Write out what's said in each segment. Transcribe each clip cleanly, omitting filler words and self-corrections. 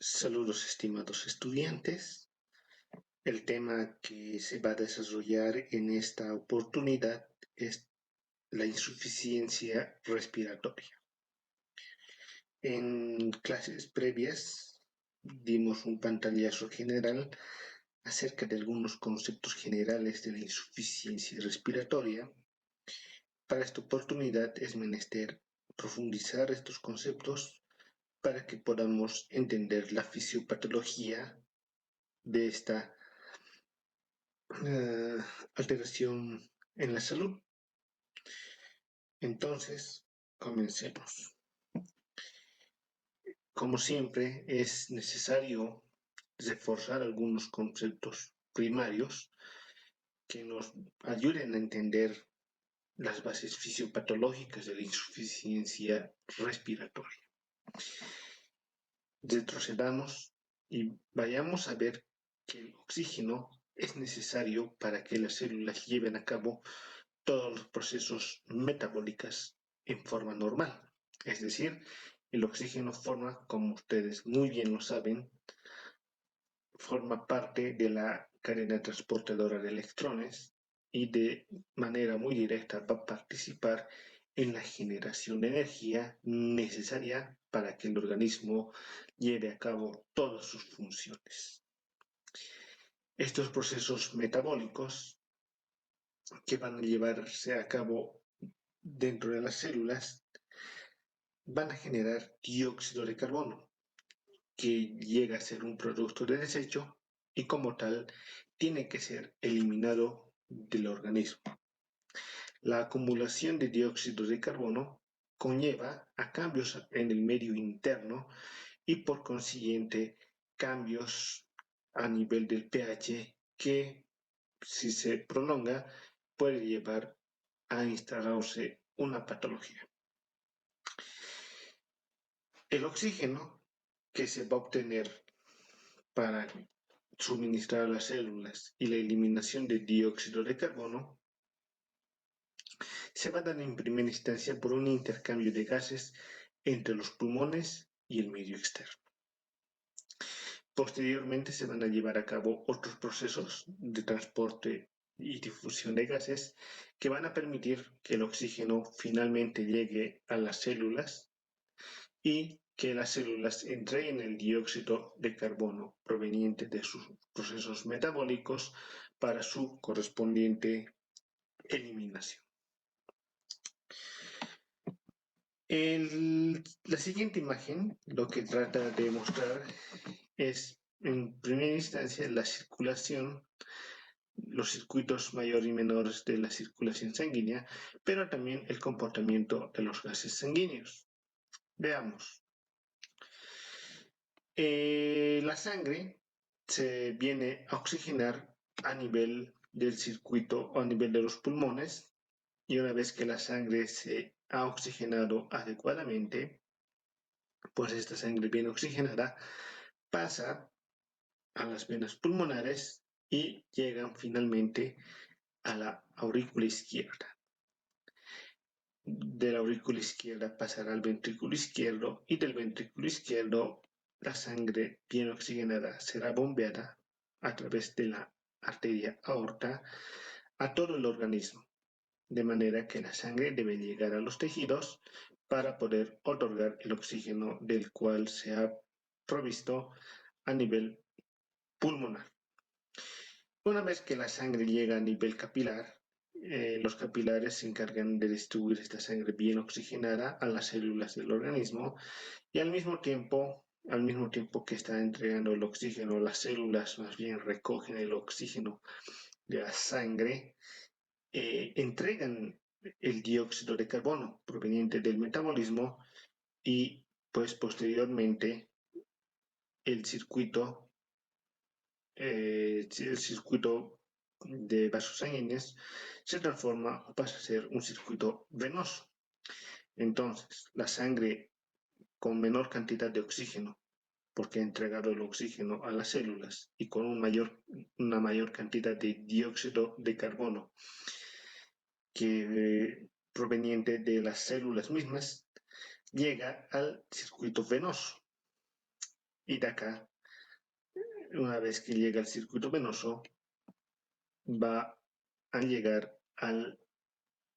Saludos estimados estudiantes. El tema que se va a desarrollar en esta oportunidad es la insuficiencia respiratoria. En clases previas dimos un pantallazo general acerca de algunos conceptos generales de la insuficiencia respiratoria. Para esta oportunidad es menester profundizar estos conceptos para que podamos entender la fisiopatología de esta alteración en la salud. Entonces, comencemos. Como siempre, es necesario reforzar algunos conceptos primarios que nos ayuden a entender las bases fisiopatológicas de la insuficiencia respiratoria. Retrocedamos y vayamos a ver que el oxígeno es necesario para que las células lleven a cabo todos los procesos metabólicos en forma normal. Es decir, el oxígeno forma, como ustedes muy bien lo saben, forma parte de la cadena transportadora de electrones y de manera muy directa va a participar en la generación de energía necesaria para que el organismo lleve a cabo todas sus funciones. Estos procesos metabólicos que van a llevarse a cabo dentro de las células van a generar dióxido de carbono, que llega a ser un producto de desecho y como tal tiene que ser eliminado del organismo. La acumulación de dióxido de carbono conlleva a cambios en el medio interno y por consiguiente cambios a nivel del pH que, si se prolonga, puede llevar a instalarse una patología. El oxígeno que se va a obtener para suministrar a las células y la eliminación de dióxido de carbono se va a dar en primera instancia por un intercambio de gases entre los pulmones y el medio externo. Posteriormente se van a llevar a cabo otros procesos de transporte y difusión de gases que van a permitir que el oxígeno finalmente llegue a las células y que las células entreguen el dióxido de carbono proveniente de sus procesos metabólicos para su correspondiente eliminación. La siguiente imagen lo que trata de mostrar es, en primera instancia, la circulación, los circuitos mayor y menores de la circulación sanguínea, pero también el comportamiento de los gases sanguíneos. Veamos. La sangre se viene a oxigenar a nivel del circuito o a nivel de los pulmones y una vez que la sangre se ha oxigenado adecuadamente, pues esta sangre bien oxigenada pasa a las venas pulmonares y llegan finalmente a la aurícula izquierda. De la aurícula izquierda pasará al ventrículo izquierdo y del ventrículo izquierdo la sangre bien oxigenada será bombeada a través de la arteria aorta a todo el organismo, de manera que la sangre debe llegar a los tejidos para poder otorgar el oxígeno del cual se ha provisto a nivel pulmonar. Una vez que la sangre llega a nivel capilar, los capilares se encargan de distribuir esta sangre bien oxigenada a las células del organismo y al mismo tiempo que está entregando el oxígeno, las células más bien recogen el oxígeno de la sangre, entregan el dióxido de carbono proveniente del metabolismo y pues posteriormente el circuito de vasos sanguíneos se transforma o pasa a ser un circuito venoso. Entonces, la sangre con menor cantidad de oxígeno, porque ha entregado el oxígeno a las células, y con una mayor cantidad de dióxido de carbono proveniente de las células mismas, llega al circuito venoso. y de acá, una vez que llega al circuito venoso, va a llegar a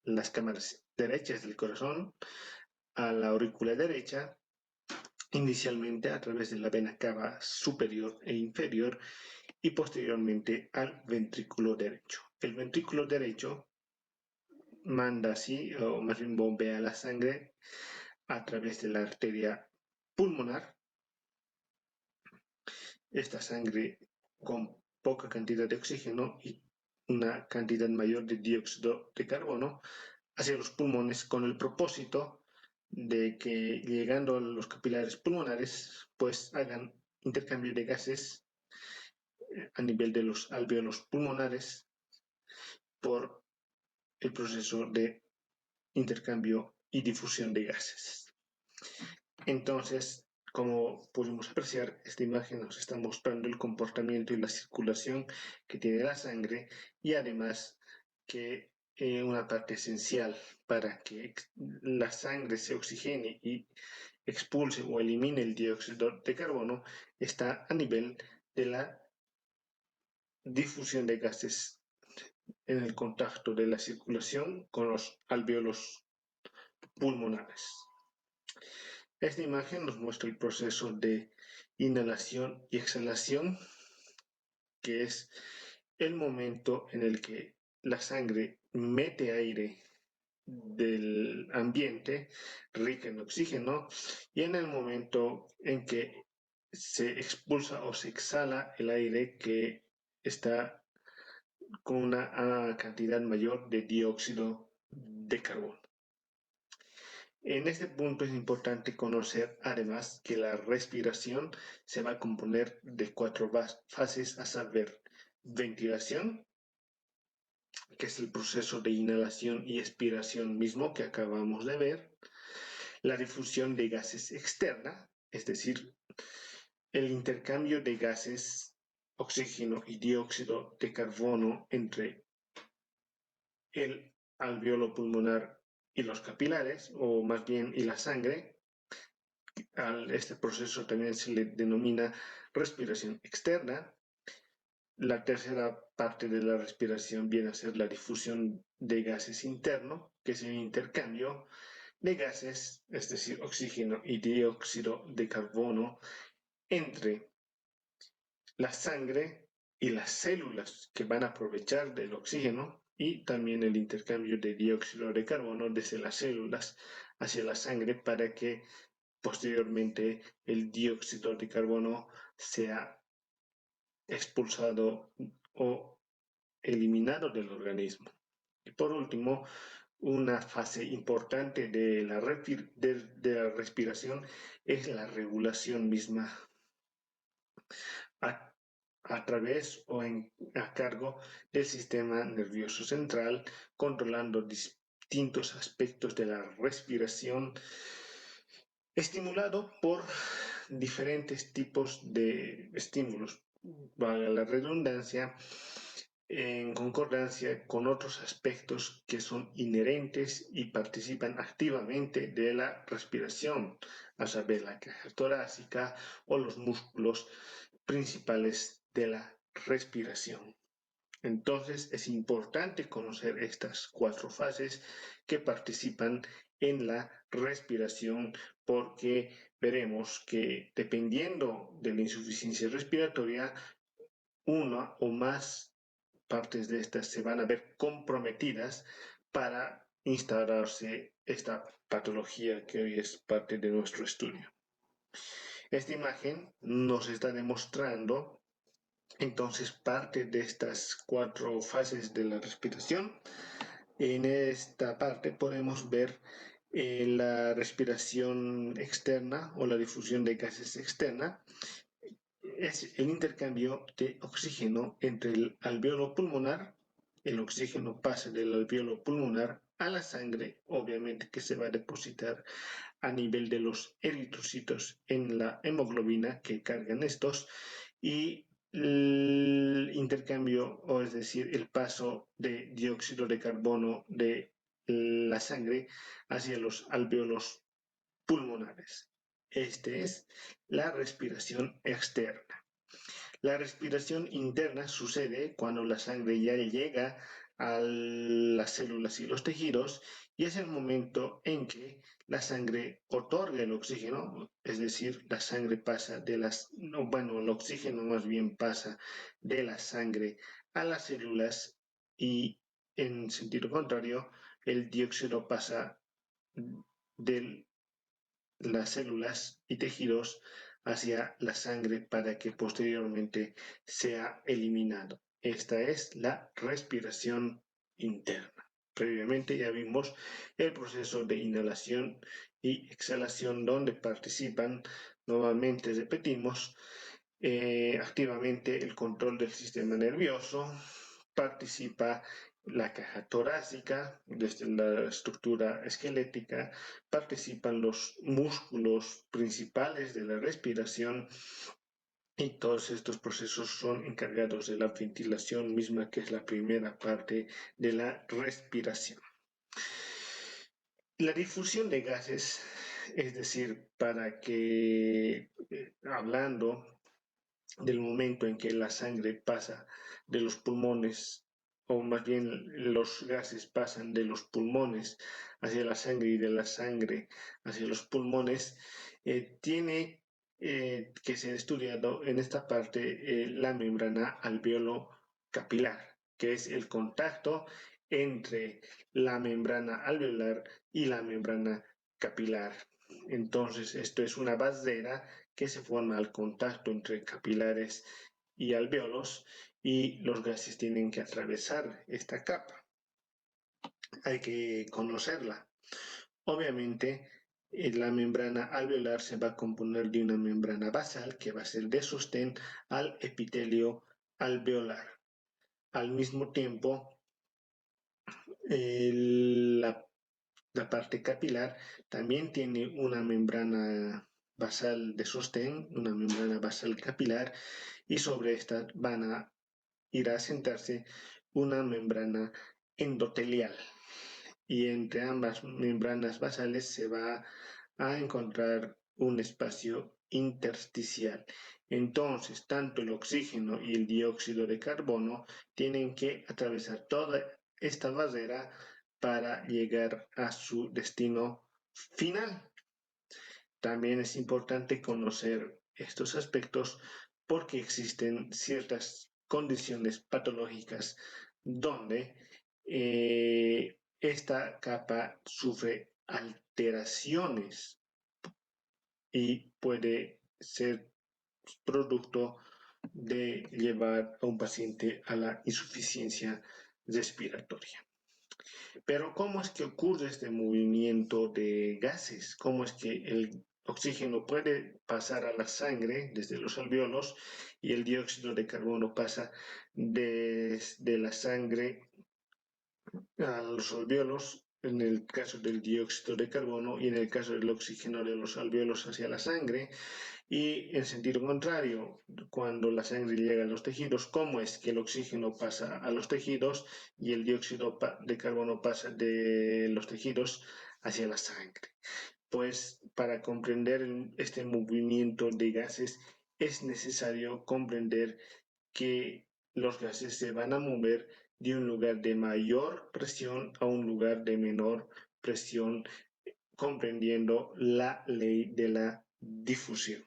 las cámaras derechas del corazón, a la aurícula derecha, inicialmente a través de la vena cava superior e inferior y posteriormente al ventrículo derecho. El ventrículo derecho manda así, o más bien bombea la sangre a través de la arteria pulmonar. Esta sangre con poca cantidad de oxígeno y una cantidad mayor de dióxido de carbono hacia los pulmones con el propósito de que llegando a los capilares pulmonares pues hagan intercambio de gases a nivel de los alvéolos pulmonares por el proceso de intercambio y difusión de gases. Entonces, como pudimos apreciar, esta imagen nos está mostrando el comportamiento y la circulación que tiene la sangre y además que una parte esencial para que la sangre se oxigene y expulse o elimine el dióxido de carbono está a nivel de la difusión de gases en el contacto de la circulación con los alvéolos pulmonares. Esta imagen nos muestra el proceso de inhalación y exhalación, que es el momento en el que la sangre mete aire del ambiente rica en oxígeno y en el momento en que se expulsa o se exhala el aire que está con una cantidad mayor de dióxido de carbono. En este punto es importante conocer además que la respiración se va a componer de 4 fases, a saber, ventilación, que es el proceso de inhalación y expiración mismo que acabamos de ver, la difusión de gases externa, es decir, el intercambio de gases, oxígeno y dióxido de carbono entre el alvéolo pulmonar y los capilares, o más bien y la sangre. A este proceso también se le denomina respiración externa. La tercera parte de la respiración viene a ser la difusión de gases interno, que es el intercambio de gases, es decir, oxígeno y dióxido de carbono, entre la sangre y las células que van a aprovechar del oxígeno y también el intercambio de dióxido de carbono desde las células hacia la sangre para que posteriormente el dióxido de carbono sea expulsado o eliminado del organismo. Y por último, una fase importante de la respiración es la regulación misma a través o a cargo del sistema nervioso central, controlando distintos aspectos de la respiración, estimulado por diferentes tipos de estímulos, valga la redundancia, en concordancia con otros aspectos que son inherentes y participan activamente de la respiración, a saber, la caja torácica o los músculos principales de la respiración. Entonces es importante conocer estas 4 fases que participan en la respiración porque veremos que dependiendo de la insuficiencia respiratoria, una o más partes de estas se van a ver comprometidas para instaurarse esta patología que hoy es parte de nuestro estudio. Esta imagen nos está demostrando entonces parte de estas 4 fases de la respiración. En esta parte podemos ver la respiración externa o la difusión de gases externa. Es el intercambio de oxígeno entre el alvéolo pulmonar. El oxígeno pasa del alvéolo pulmonar a la sangre, obviamente que se va a depositar a nivel de los eritrocitos en la hemoglobina que cargan estos, y el intercambio, o es decir, el paso de dióxido de carbono de la sangre hacia los alvéolos pulmonares. Este es la respiración externa. La respiración interna sucede cuando la sangre ya llega a las células y los tejidos y es el momento en que la sangre otorga el oxígeno, es decir, la sangre pasa de no, bueno, el oxígeno más bien pasa de la sangre a las células y en sentido contrario, el dióxido pasa de las células y tejidos hacia la sangre para que posteriormente sea eliminado. Esta es la respiración interna. Previamente ya vimos el proceso de inhalación y exhalación donde participan, nuevamente repetimos, activamente el control del sistema nervioso, participa la caja torácica, desde la estructura esquelética, participan los músculos principales de la respiración y todos estos procesos son encargados de la ventilación misma, que es la primera parte de la respiración. La difusión de gases, es decir, para que, hablando del momento en que la sangre pasa de los pulmones, o más bien los gases pasan de los pulmones hacia la sangre y de la sangre hacia los pulmones, tiene que ser estudiado en esta parte la membrana alveolo capilar, que es el contacto entre la membrana alveolar y la membrana capilar. Entonces, esto es una barrera que se forma al contacto entre capilares y alvéolos y los gases tienen que atravesar esta capa. Hay que conocerla. Obviamente, la membrana alveolar se va a componer de una membrana basal que va a ser de sostén al epitelio alveolar. Al mismo tiempo, la parte capilar también tiene una membrana basal de sostén, una membrana basal capilar, y sobre esta van a ir a sentarse una membrana endotelial. Y entre ambas membranas basales se va a encontrar un espacio intersticial. Entonces, tanto el oxígeno y el dióxido de carbono tienen que atravesar toda esta barrera para llegar a su destino final. También es importante conocer estos aspectos porque existen ciertas condiciones patológicas donde esta capa sufre alteraciones y puede ser producto de llevar a un paciente a la insuficiencia respiratoria. Pero ¿cómo es que ocurre este movimiento de gases? ¿Cómo es que el oxígeno puede pasar a la sangre desde los alvéolos y el dióxido de carbono pasa desde la sangre a los alvéolos, en el caso del dióxido de carbono, y en el caso del oxígeno de los alvéolos hacia la sangre? Y en sentido contrario, cuando la sangre llega a los tejidos, ¿cómo es que el oxígeno pasa a los tejidos y el dióxido de carbono pasa de los tejidos hacia la sangre? Pues para comprender este movimiento de gases es necesario comprender que los gases se van a mover de un lugar de mayor presión a un lugar de menor presión, comprendiendo la ley de la difusión.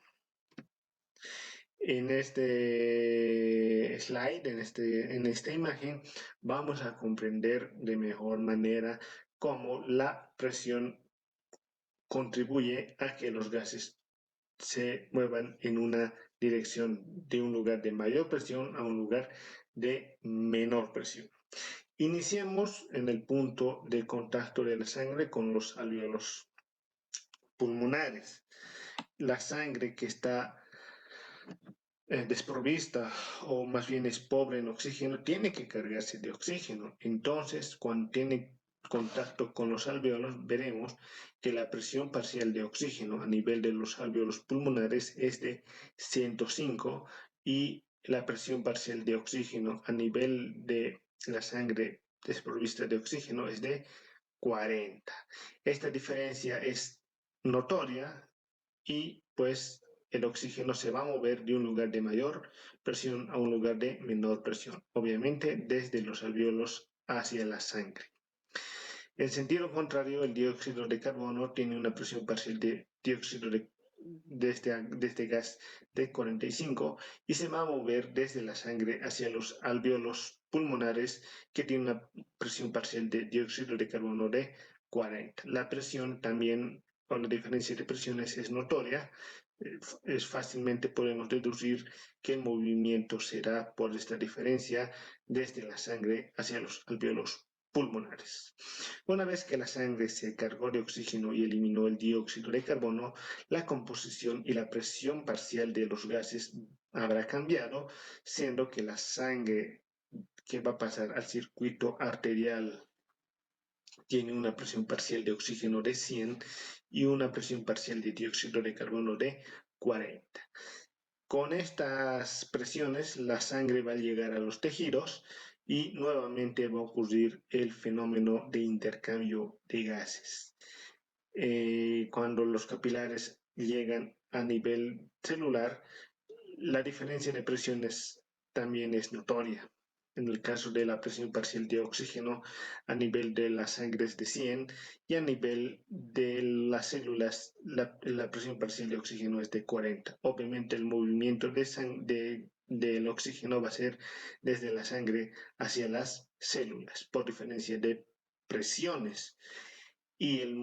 En este slide, en esta imagen, vamos a comprender de mejor manera cómo la presión contribuye a que los gases se muevan en una dirección de un lugar de mayor presión a un lugar de menor presión. Iniciemos en el punto de contacto de la sangre con los alvéolos pulmonares. La sangre que está desprovista o más bien es pobre en oxígeno, tiene que cargarse de oxígeno. Entonces, cuando tiene contacto con los alvéolos, veremos que la presión parcial de oxígeno a nivel de los alvéolos pulmonares es de 105 y la presión parcial de oxígeno a nivel de la sangre desprovista de oxígeno es de 40. Esta diferencia es notoria y pues el oxígeno se va a mover de un lugar de mayor presión a un lugar de menor presión, obviamente desde los alvéolos hacia la sangre. En sentido contrario, el dióxido de carbono tiene una presión parcial de dióxido de este gas de 45 y se va a mover desde la sangre hacia los alvéolos pulmonares que tienen una presión parcial de dióxido de carbono de 40. La presión también, o la diferencia de presiones es notoria. Es fácilmente podemos deducir que el movimiento será por esta diferencia desde la sangre hacia los alvéolos pulmonares. Una vez que la sangre se cargó de oxígeno y eliminó el dióxido de carbono, la composición y la presión parcial de los gases habrá cambiado, siendo que la sangre que va a pasar al circuito arterial tiene una presión parcial de oxígeno de 100 y una presión parcial de dióxido de carbono de 40. Con estas presiones, la sangre va a llegar a los tejidos y nuevamente va a ocurrir el fenómeno de intercambio de gases. Cuando los capilares llegan a nivel celular, la diferencia de presiones también es notoria. En el caso de la presión parcial de oxígeno a nivel de la sangre es de 100 y a nivel de las células la presión parcial de oxígeno es de 40. Obviamente el movimiento del oxígeno va a ser desde la sangre hacia las células por diferencia de presiones y el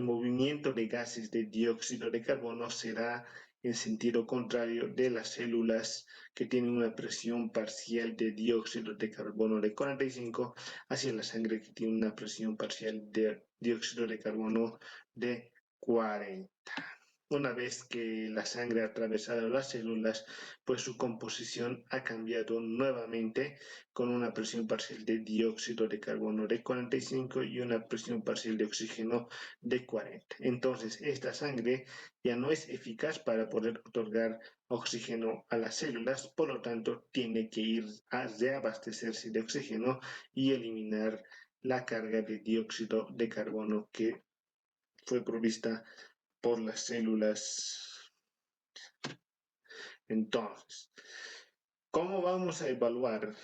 movimiento de gases de dióxido de carbono será en sentido contrario de las células que tienen una presión parcial de dióxido de carbono de 45 hacia la sangre que tiene una presión parcial de dióxido de carbono de 40. Una vez que la sangre ha atravesado las células, pues su composición ha cambiado nuevamente con una presión parcial de dióxido de carbono de 45 y una presión parcial de oxígeno de 40. Entonces, esta sangre ya no es eficaz para poder otorgar oxígeno a las células, por lo tanto, tiene que ir a reabastecerse de oxígeno y eliminar la carga de dióxido de carbono que fue provista por las células. Entonces, ¿cómo vamos a evaluar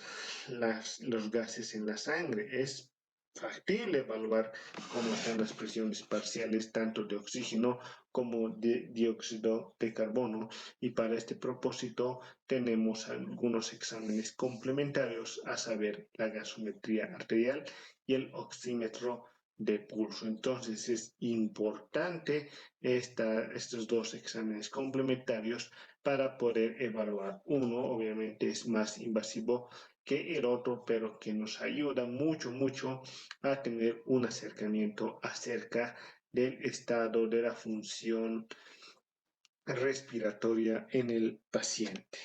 los gases en la sangre? Es factible evaluar cómo están las presiones parciales tanto de oxígeno como de dióxido de carbono y para este propósito tenemos algunos exámenes complementarios, a saber la gasometría arterial y el oxímetro de pulso. Entonces es importante estos dos exámenes complementarios para poder evaluar. Uno obviamente es más invasivo que el otro, pero que nos ayuda mucho a tener un acercamiento acerca del estado de la función respiratoria en el paciente.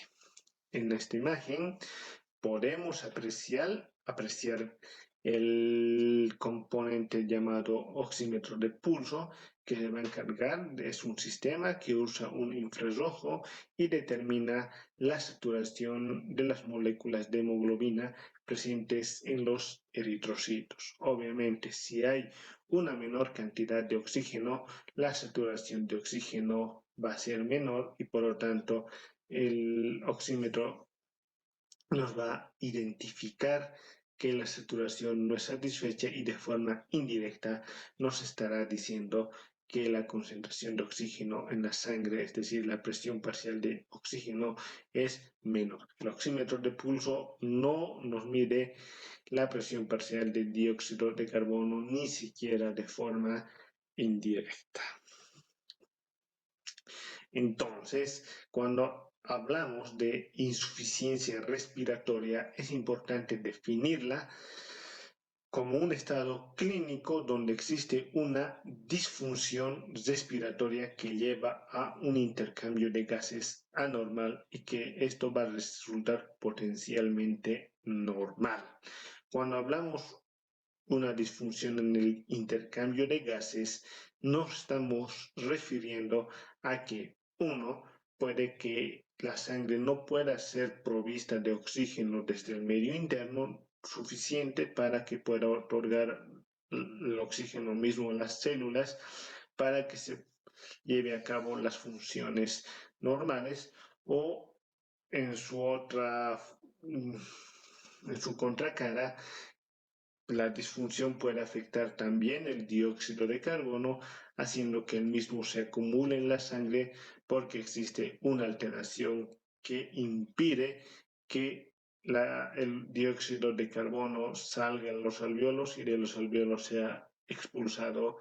En esta imagen podemos apreciar el componente llamado oxímetro de pulso que se va a encargar, es un sistema que usa un infrarrojo y determina la saturación de las moléculas de hemoglobina presentes en los eritrocitos. Obviamente, si hay una menor cantidad de oxígeno, la saturación de oxígeno va a ser menor y por lo tanto el oxímetro nos va a identificar que la saturación no es satisfecha y de forma indirecta nos estará diciendo que la concentración de oxígeno en la sangre, es decir, la presión parcial de oxígeno, es menor. El oxímetro de pulso no nos mide la presión parcial de dióxido de carbono ni siquiera de forma indirecta. Entonces, cuando hablamos de insuficiencia respiratoria, es importante definirla como un estado clínico donde existe una disfunción respiratoria que lleva a un intercambio de gases anormal y que esto va a resultar potencialmente normal. Cuando hablamos una disfunción en el intercambio de gases, nos estamos refiriendo a que uno puede que la sangre no pueda ser provista de oxígeno desde el medio interno suficiente para que pueda otorgar el oxígeno mismo a las células para que se lleve a cabo las funciones normales o en su contracara, la disfunción puede afectar también el dióxido de carbono, haciendo que el mismo se acumule en la sangre porque existe una alteración que impide que el dióxido de carbono salga en los alvéolos y de los alvéolos sea expulsado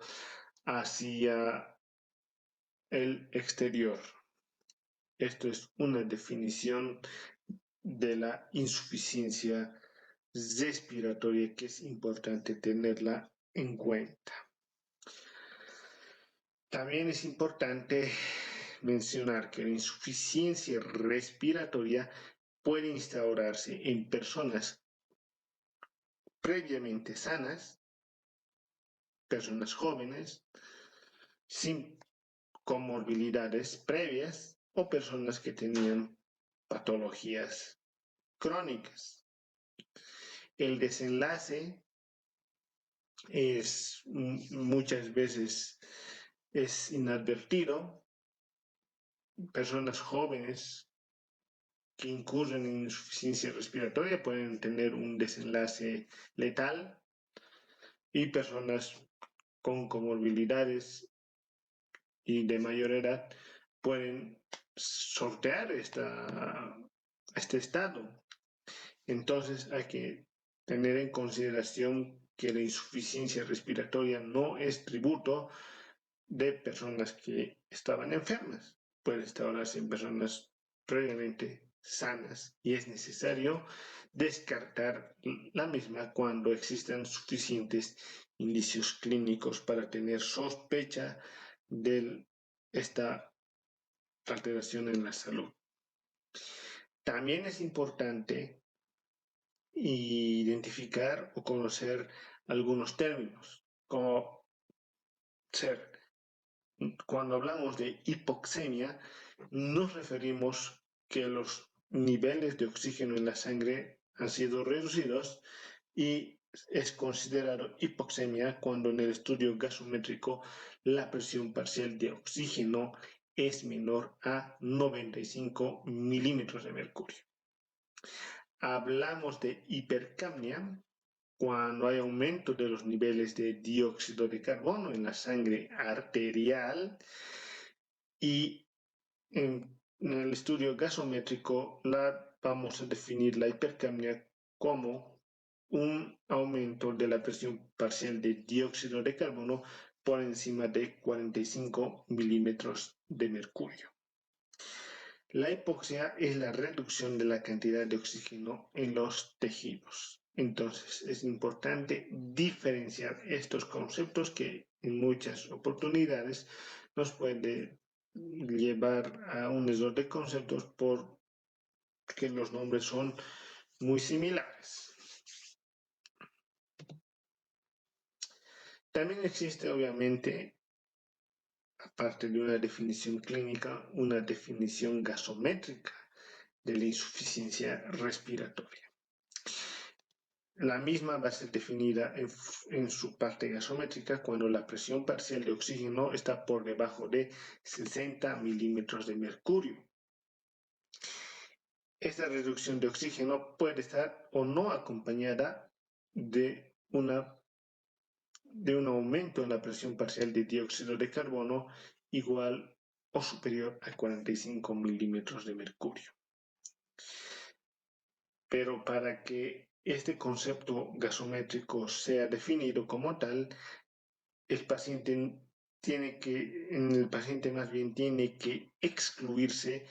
hacia el exterior. Esto es una definición de la insuficiencia respiratoria que es importante tenerla en cuenta. También es importante mencionar que la insuficiencia respiratoria puede instaurarse en personas previamente sanas, personas jóvenes, sin comorbilidades previas o personas que tenían patologías crónicas. El desenlace es muchas veces es inadvertido. Personas jóvenes que incurren en insuficiencia respiratoria pueden tener un desenlace letal y personas con comorbilidades y de mayor edad pueden sortear este estado. Entonces hay que tener en consideración que la insuficiencia respiratoria no es tributo de personas que estaban enfermas. Puede instaurarse en personas previamente sanas y es necesario descartar la misma cuando existan suficientes indicios clínicos para tener sospecha de esta alteración en la salud. También es importante identificar o conocer algunos términos, como ser, cuando hablamos de hipoxemia, nos referimos que los niveles de oxígeno en la sangre han sido reducidos y es considerado hipoxemia cuando en el estudio gasométrico la presión parcial de oxígeno es menor a 95 milímetros de mercurio. Hablamos de hipercapnia cuando hay aumento de los niveles de dióxido de carbono en la sangre arterial y en el estudio gasométrico vamos a definir la hipercapnia como un aumento de la presión parcial de dióxido de carbono por encima de 45 milímetros de mercurio. La hipoxia es la reducción de la cantidad de oxígeno en los tejidos. Entonces es importante diferenciar estos conceptos que en muchas oportunidades nos puede llevar a un error de conceptos porque los nombres son muy similares. También existe obviamente, aparte de una definición clínica, una definición gasométrica de la insuficiencia respiratoria. La misma va a ser definida en su parte gasométrica cuando la presión parcial de oxígeno está por debajo de 60 milímetros de mercurio. Esta reducción de oxígeno puede estar o no acompañada de un aumento en la presión parcial de dióxido de carbono igual o superior a 45 milímetros de mercurio. Pero para que este concepto gasométrico sea definido como tal, el paciente más bien tiene que excluirse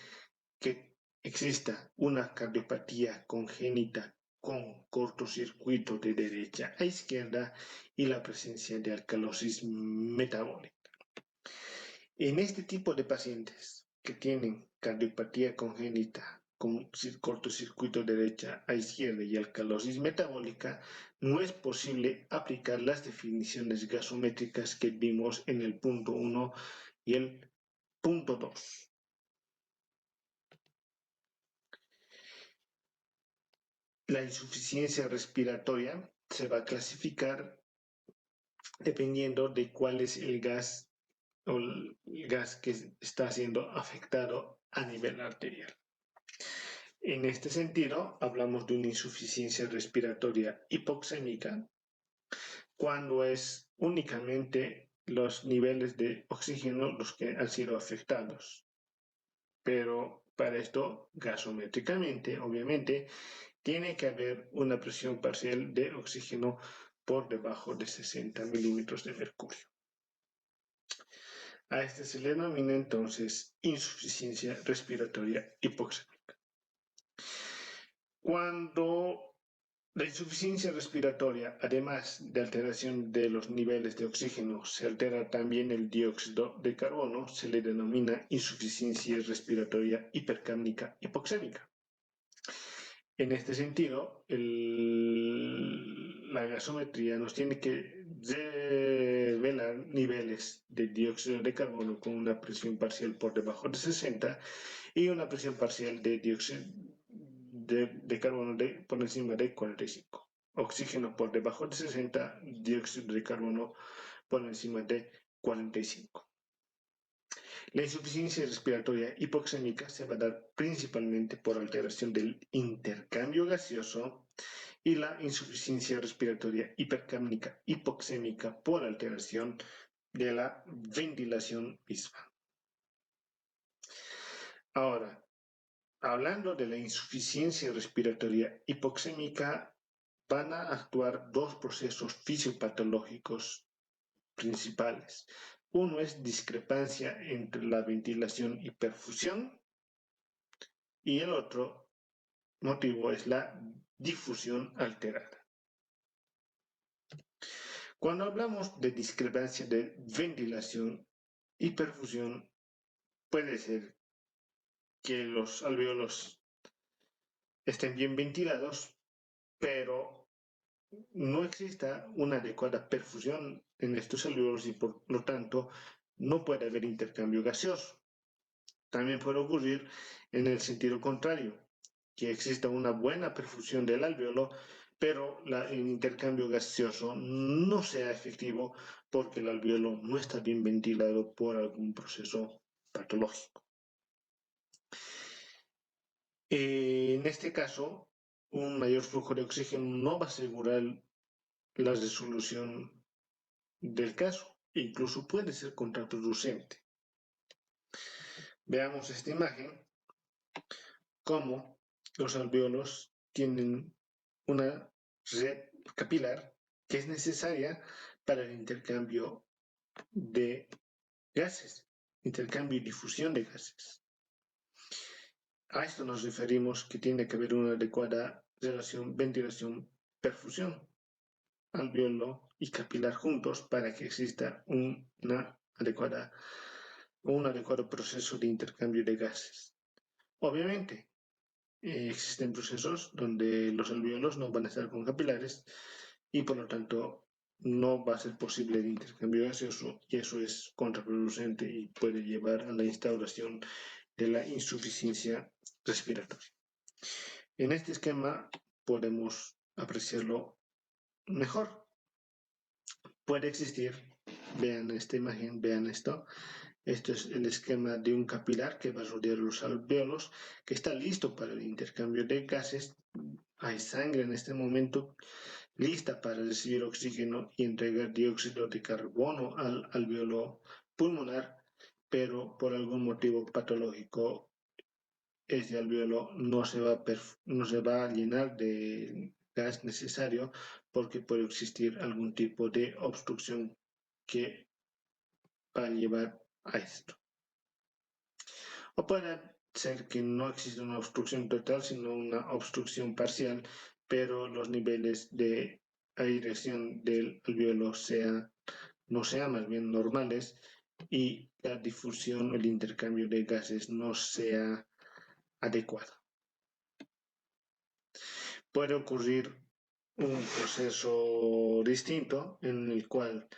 que exista una cardiopatía congénita con cortocircuito de derecha a izquierda y la presencia de alcalosis metabólica. En este tipo de pacientes que tienen cardiopatía congénita con cortocircuito derecha a izquierda y alcalosis metabólica, no es posible aplicar las definiciones gasométricas que vimos en el punto 1 y el punto 2. La insuficiencia respiratoria se va a clasificar dependiendo de cuál es el gas o el gas que está siendo afectado a nivel arterial. En este sentido, hablamos de una insuficiencia respiratoria hipoxémica cuando es únicamente los niveles de oxígeno los que han sido afectados. Pero para esto, gasométricamente, obviamente, tiene que haber una presión parcial de oxígeno por debajo de 60 milímetros de mercurio. A este se le denomina entonces insuficiencia respiratoria hipoxémica. Cuando la insuficiencia respiratoria, además de alteración de los niveles de oxígeno, se altera también el dióxido de carbono, se le denomina insuficiencia respiratoria hipercápnica hipoxémica. En este sentido, la gasometría nos tiene que revelar niveles de dióxido de carbono con una presión parcial por debajo de 60 y una presión parcial de dióxido de carbono por encima de 45. Oxígeno por debajo de 60, dióxido de carbono por encima de 45. La insuficiencia respiratoria hipoxémica se va a dar principalmente por alteración del intercambio gaseoso y la insuficiencia respiratoria hipercápnica hipoxémica por alteración de la ventilación misma. Ahora, hablando de la insuficiencia respiratoria hipoxémica, van a actuar dos procesos fisiopatológicos principales. Uno es discrepancia entre la ventilación y perfusión y el otro motivo es la difusión alterada. Cuando hablamos de discrepancia de ventilación y perfusión, puede ser que los alvéolos estén bien ventilados, pero no exista una adecuada perfusión en estos alvéolos y por lo tanto no puede haber intercambio gaseoso. También puede ocurrir en el sentido contrario, que exista una buena perfusión del alvéolo, pero el intercambio gaseoso no sea efectivo porque el alvéolo no está bien ventilado por algún proceso patológico. En este caso, un mayor flujo de oxígeno no va a asegurar la resolución del caso, e incluso puede ser contraproducente. Veamos esta imagen, cómo los alvéolos tienen una red capilar que es necesaria para el intercambio de gases, intercambio y difusión de gases. A esto nos referimos que tiene que haber una adecuada relación ventilación-perfusión, alvéolo y capilar juntos para que exista un adecuado proceso de intercambio de gases. Obviamente, existen procesos donde los alvéolos no van a estar con capilares y por lo tanto no va a ser posible el intercambio gaseoso y eso es contraproducente y puede llevar a la instauración de la insuficiencia respiratoria. En este esquema podemos apreciarlo mejor. Puede existir, vean esta imagen, vean esto. Esto es el esquema de un capilar que va a rodear los alvéolos, que está listo para el intercambio de gases. Hay sangre en este momento lista para recibir oxígeno y entregar dióxido de carbono al alvéolo pulmonar, pero por algún motivo patológico este alvéolo no se va a llenar de gas necesario porque puede existir algún tipo de obstrucción que va a llevar a esto. O puede ser que no exista una obstrucción total, sino una obstrucción parcial, pero los niveles de aireación del alvéolo no sean más bien normales y la difusión o el intercambio de gases no sea adecuado. Puede ocurrir un proceso distinto en el cual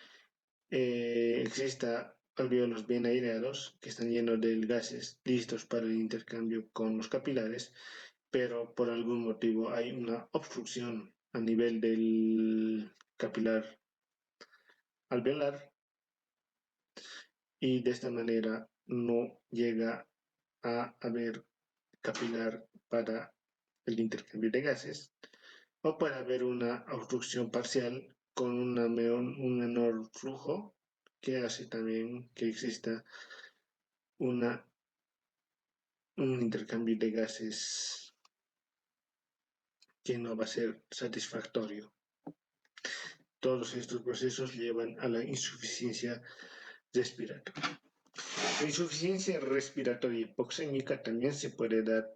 exista alvéolos bien aireados que están llenos de gases listos para el intercambio con los capilares, pero por algún motivo hay una obstrucción a nivel del capilar alveolar y de esta manera no llega a haber capilar para el intercambio de gases, o puede haber una obstrucción parcial con un menor flujo que hace también que exista un intercambio de gases que no va a ser satisfactorio. Todos estos procesos llevan a la insuficiencia respiratoria. La insuficiencia respiratoria hipoxémica también se puede dar,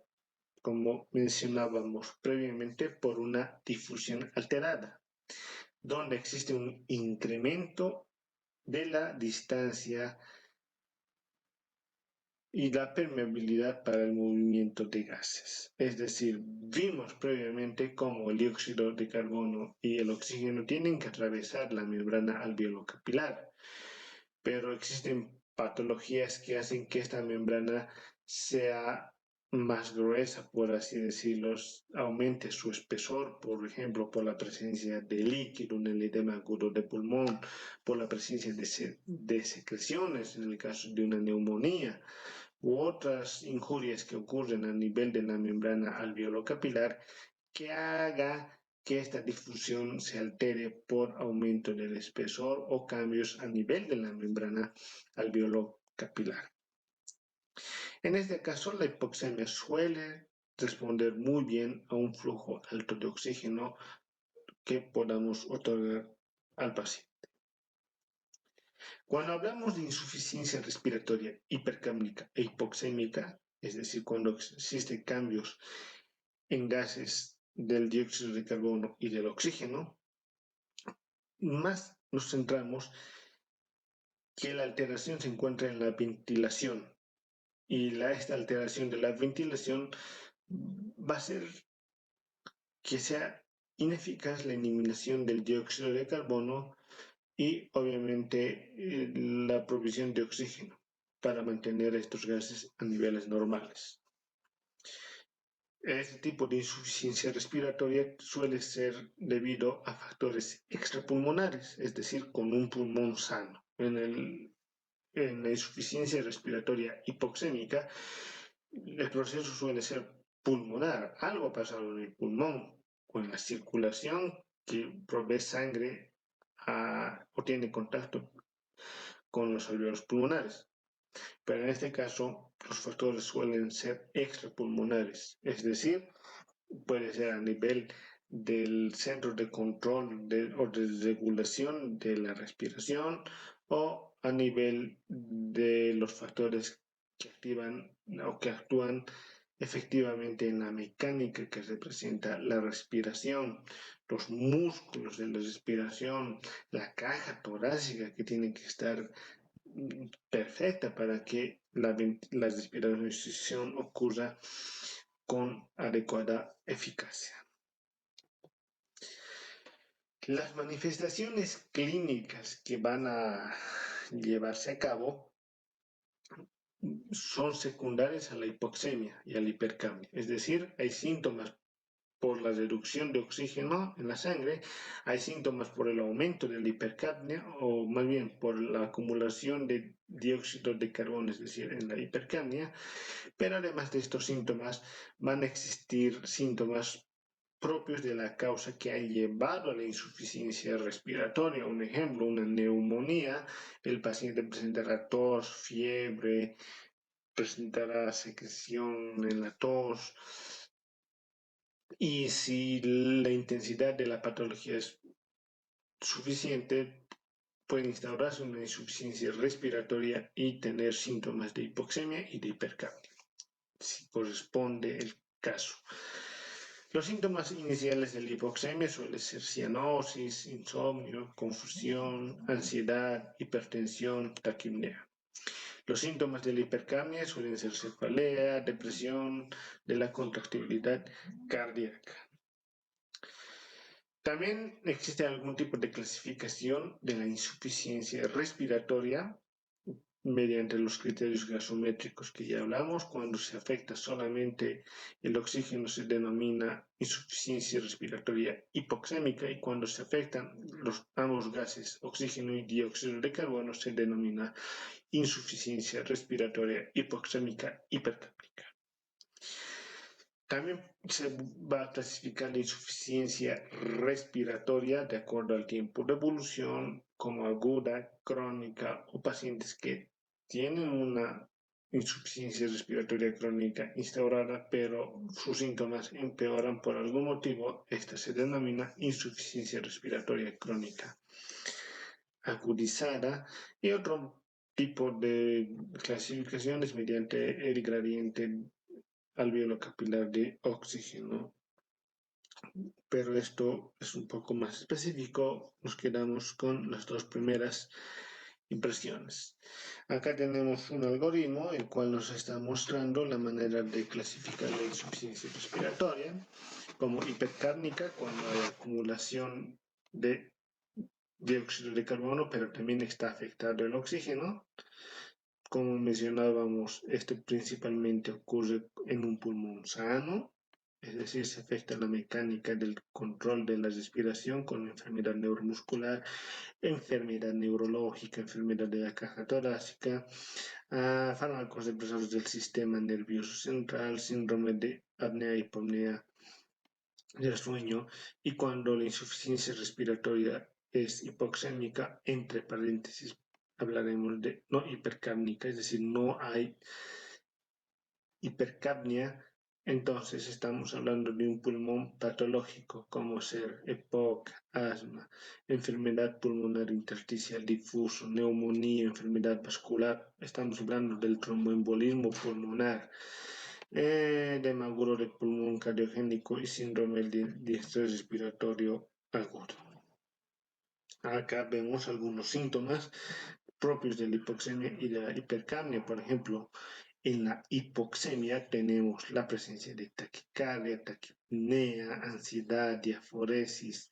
como mencionábamos previamente, por una difusión alterada, donde existe un incremento de la distancia y la permeabilidad para el movimiento de gases. Es decir, vimos previamente cómo el dióxido de carbono y el oxígeno tienen que atravesar la membrana alveolo-capilar, pero existen patologías que hacen que esta membrana sea más gruesa, por así decirlo, aumente su espesor, por ejemplo, por la presencia de líquido en el edema agudo de pulmón, por la presencia de secreciones en el caso de una neumonía, u otras injurias que ocurren a nivel de la membrana alveolo-capilar que haga que esta difusión se altere por aumento del espesor o cambios a nivel de la membrana alveolo-capilar. En este caso, la hipoxemia suele responder muy bien a un flujo alto de oxígeno que podamos otorgar al paciente. Cuando hablamos de insuficiencia respiratoria hipercámnica e hipoxémica, es decir, cuando existen cambios en gases del dióxido de carbono y del oxígeno, más nos centramos que la alteración se encuentra en la ventilación y esta alteración de la ventilación va a ser que sea ineficaz la eliminación del dióxido de carbono y obviamente la provisión de oxígeno para mantener estos gases a niveles normales. Este tipo de insuficiencia respiratoria suele ser debido a factores extrapulmonares, es decir, con un pulmón sano. En la insuficiencia respiratoria hipoxémica, el proceso suele ser pulmonar. Algo ha pasado en el pulmón, con la circulación que provee sangre o tiene contacto con los alveolos pulmonares. Pero en este caso, los factores suelen ser extrapulmonares, es decir, puede ser a nivel del centro de control o de regulación de la respiración o a nivel de los factores que activan o que actúan efectivamente en la mecánica que representa la respiración, los músculos de la respiración, la caja torácica que tiene que estar perfecta para que la respiración ocurra con adecuada eficacia. Las manifestaciones clínicas que van a llevarse a cabo son secundarias a la hipoxemia y a la hipercapnia, es decir, hay síntomas por la reducción de oxígeno en la sangre, hay síntomas por el aumento de la hipercapnia o más bien por la acumulación de dióxido de carbono, es decir, en la hipercapnia, pero además de estos síntomas van a existir síntomas propios de la causa que ha llevado a la insuficiencia respiratoria. Un ejemplo, una neumonía, el paciente presentará tos, fiebre, presentará secreción en la tos, y si la intensidad de la patología es suficiente, puede instaurarse una insuficiencia respiratoria y tener síntomas de hipoxemia y de hipercapnia, si corresponde el caso. Los síntomas iniciales de la hipoxemia suelen ser cianosis, insomnio, confusión, ansiedad, hipertensión, taquipnea. Los síntomas de la hipercapnia suelen ser cefalea, depresión de la contractibilidad cardíaca. También existe algún tipo de clasificación de la insuficiencia respiratoria mediante los criterios gasométricos que ya hablamos. Cuando se afecta solamente el oxígeno se denomina insuficiencia respiratoria hipoxémica, y cuando se afectan ambos gases, oxígeno y dióxido de carbono, se denomina insuficiencia respiratoria hipoxémica hipercápnica. También se va a clasificar la insuficiencia respiratoria de acuerdo al tiempo de evolución, como aguda, crónica o pacientes que tienen una insuficiencia respiratoria crónica instaurada, pero sus síntomas empeoran por algún motivo. Esta se denomina insuficiencia respiratoria crónica agudizada, y otro tipo de clasificaciones mediante el gradiente alveolo capilar de oxígeno. Pero esto es un poco más específico. Nos quedamos con las dos primeras impresiones. Acá tenemos un algoritmo el cual nos está mostrando la manera de clasificar la insuficiencia respiratoria como hipercárnica cuando hay acumulación de dióxido de carbono, pero también está afectado el oxígeno. Como mencionábamos, esto principalmente ocurre en un pulmón sano, es decir, se afecta la mecánica del control de la respiración con enfermedad neuromuscular, enfermedad neurológica, enfermedad de la caja torácica, fármacos depresores del sistema nervioso central, síndrome de apnea y hipopnea del sueño, y cuando la insuficiencia respiratoria es hipoxémica, entre paréntesis, hablaremos de no hipercápnica, es decir, no hay hipercapnia. Entonces estamos hablando de un pulmón patológico como ser EPOC, asma, enfermedad pulmonar intersticial difuso, neumonía, enfermedad vascular. Estamos hablando del tromboembolismo pulmonar, de pulmón cardiogénico y síndrome de estrés respiratorio agudo. Acá vemos algunos síntomas propios de la hipoxemia y de la hipercapnia. Por ejemplo, en la hipoxemia tenemos la presencia de taquicardia, taquipnea, ansiedad, diaforesis,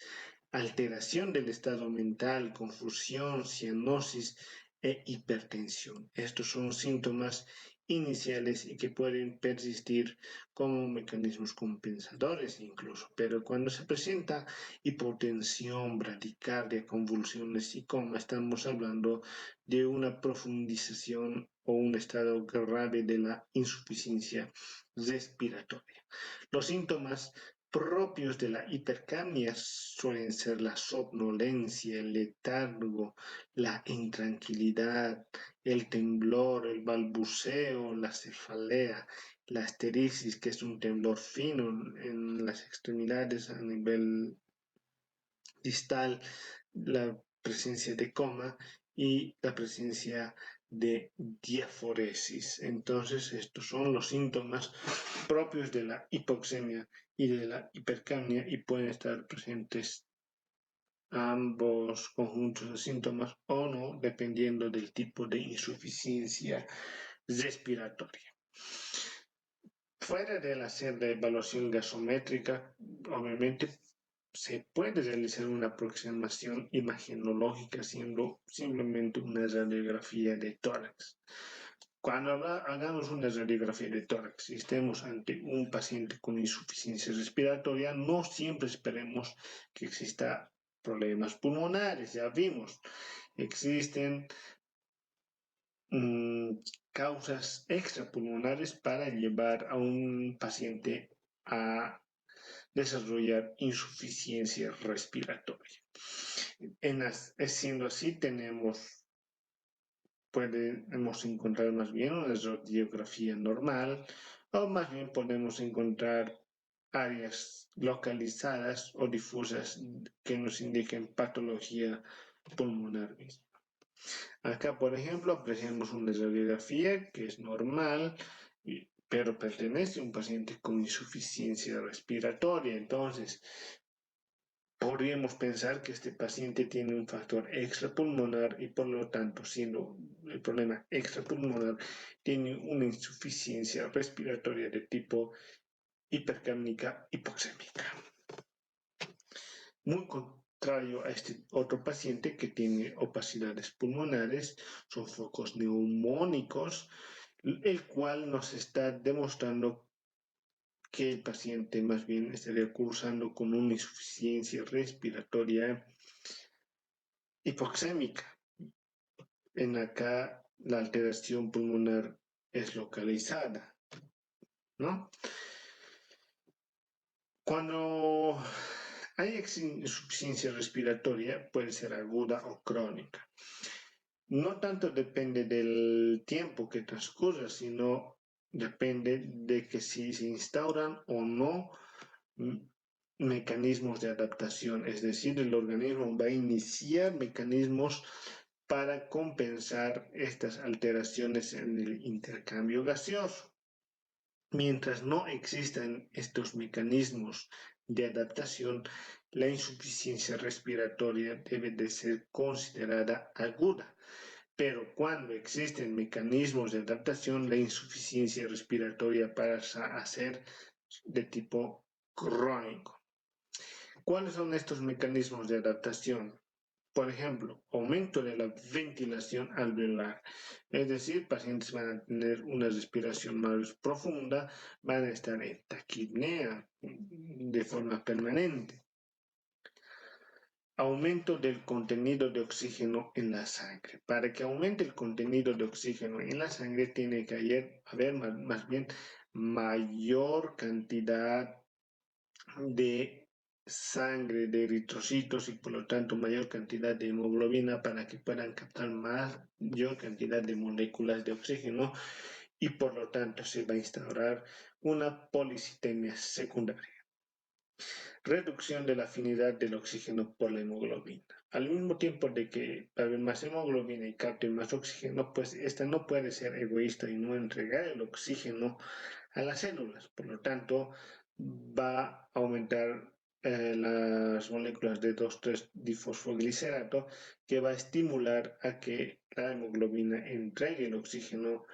alteración del estado mental, confusión, cianosis e hipertensión. Estos son síntomas iniciales y que pueden persistir como mecanismos compensadores incluso, pero cuando se presenta hipotensión, bradicardia, convulsiones y coma, estamos hablando de una profundización o un estado grave de la insuficiencia respiratoria. Los síntomas propios de la hipercapnia suelen ser la somnolencia, el letargo, la intranquilidad, el temblor, el balbuceo, la cefalea, la asterisis, que es un temblor fino en las extremidades a nivel distal, la presencia de coma y la presencia de diaforesis. Entonces, estos son los síntomas propios de la hipoxemia y de la hipercapnia y pueden estar presentes ambos conjuntos de síntomas o no, dependiendo del tipo de insuficiencia respiratoria. Fuera del hacer la evaluación gasométrica, obviamente se puede realizar una aproximación imagenológica haciendo simplemente una radiografía de tórax. Cuando hagamos una radiografía de tórax y estemos ante un paciente con insuficiencia respiratoria, no siempre esperemos que exista problemas pulmonares. Ya vimos, existen causas extrapulmonares para llevar a un paciente a desarrollar insuficiencia respiratoria. Siendo así, podemos encontrar más bien una radiografía normal, o más bien podemos encontrar áreas localizadas o difusas que nos indiquen patología pulmonar misma. Acá, por ejemplo, apreciamos una radiografía que es normal, pero pertenece a un paciente con insuficiencia respiratoria. Entonces, podríamos pensar que este paciente tiene un factor extrapulmonar y por lo tanto, siendo el problema extrapulmonar, tiene una insuficiencia respiratoria de tipo hipercápnica hipoxémica. Muy contrario a este otro paciente que tiene opacidades pulmonares, son focos neumónicos, el cual nos está demostrando que el paciente más bien estaría cursando con una insuficiencia respiratoria hipoxémica. En acá la alteración pulmonar es localizada, ¿no? Cuando hay insuficiencia respiratoria, puede ser aguda o crónica. No tanto depende del tiempo que transcurra, sino depende de que si se instauran o no mecanismos de adaptación, es decir, el organismo va a iniciar mecanismos para compensar estas alteraciones en el intercambio gaseoso. Mientras no existan estos mecanismos de adaptación, la insuficiencia respiratoria debe de ser considerada aguda. Pero cuando existen mecanismos de adaptación, la insuficiencia respiratoria pasa a ser de tipo crónico. ¿Cuáles son estos mecanismos de adaptación? Por ejemplo, aumento de la ventilación alveolar, es decir, pacientes van a tener una respiración más profunda, van a estar en taquipnea de forma permanente. Aumento del contenido de oxígeno en la sangre. Para que aumente el contenido de oxígeno en la sangre tiene que haber más bien mayor cantidad de sangre, de eritrocitos y por lo tanto mayor cantidad de hemoglobina para que puedan captar mayor cantidad de moléculas de oxígeno y por lo tanto se va a instaurar una policitemia secundaria. Reducción de la afinidad del oxígeno por la hemoglobina. Al mismo tiempo de que va a haber más hemoglobina y capte más oxígeno, pues esta no puede ser egoísta y no entregar el oxígeno a las células. Por lo tanto, va a aumentar las moléculas de 2,3-difosfoglicerato que va a estimular a que la hemoglobina entregue el oxígeno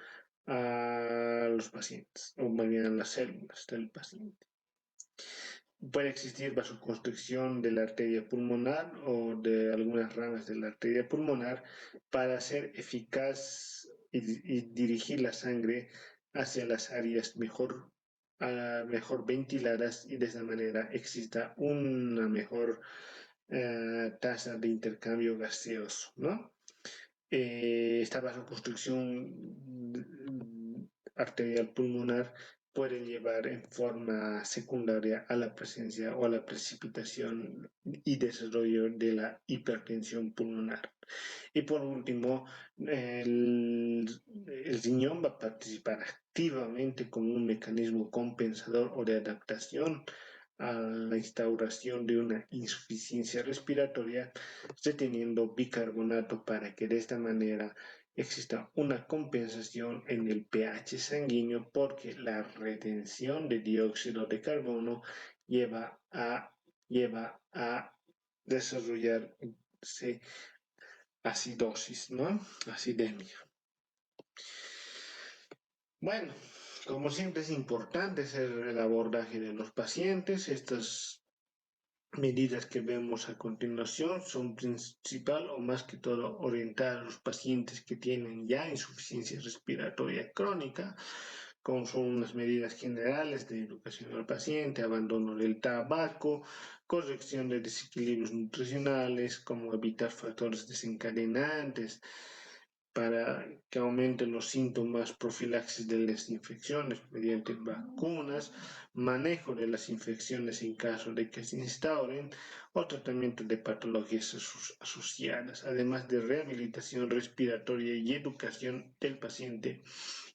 a los pacientes, o más bien a las células del paciente. Puede existir vasoconstricción de la arteria pulmonar o de algunas ramas de la arteria pulmonar para hacer eficaz y dirigir la sangre hacia las áreas mejor ventiladas y de esa manera exista una mejor tasa de intercambio gaseoso, ¿no? Esta vasoconstricción arterial pulmonar puede llevar en forma secundaria a la presencia o a la precipitación y desarrollo de la hipertensión pulmonar. Y por último, el riñón va a participar activamente como un mecanismo compensador o de adaptación a la instauración de una insuficiencia respiratoria, reteniendo bicarbonato para que de esta manera exista una compensación en el pH sanguíneo porque la retención de dióxido de carbono lleva a desarrollarse acidosis, ¿no? Acidemia. Bueno, como siempre es importante hacer el abordaje de los pacientes. Estas medidas que vemos a continuación son principal o más que todo orientadas a los pacientes que tienen ya insuficiencia respiratoria crónica, como son unas medidas generales de educación al paciente, abandono del tabaco, corrección de desequilibrios nutricionales, como evitar factores desencadenantes, para que aumenten los síntomas, profilaxis de las infecciones mediante vacunas, manejo de las infecciones en caso de que se instauren o tratamiento de patologías asociadas, además de rehabilitación respiratoria y educación del paciente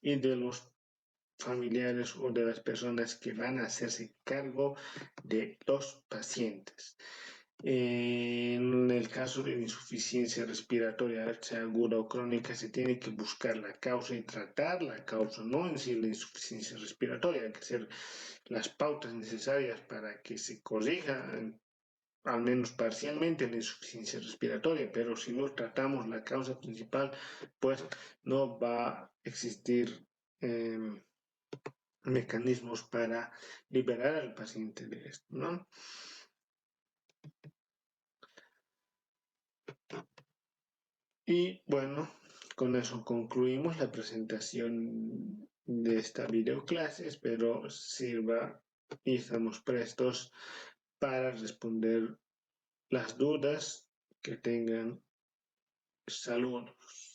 y de los familiares o de las personas que van a hacerse cargo de los pacientes. En el caso de insuficiencia respiratoria, sea aguda o crónica, se tiene que buscar la causa y tratar la causa, no en sí la insuficiencia respiratoria, hay que hacer las pautas necesarias para que se corrija al menos parcialmente la insuficiencia respiratoria, pero si no tratamos la causa principal, pues no va a existir mecanismos para liberar al paciente de esto, ¿no? Y bueno, con eso concluimos la presentación de esta videoclase. Espero sirva y estamos prestos para responder las dudas que tengan. Saludos.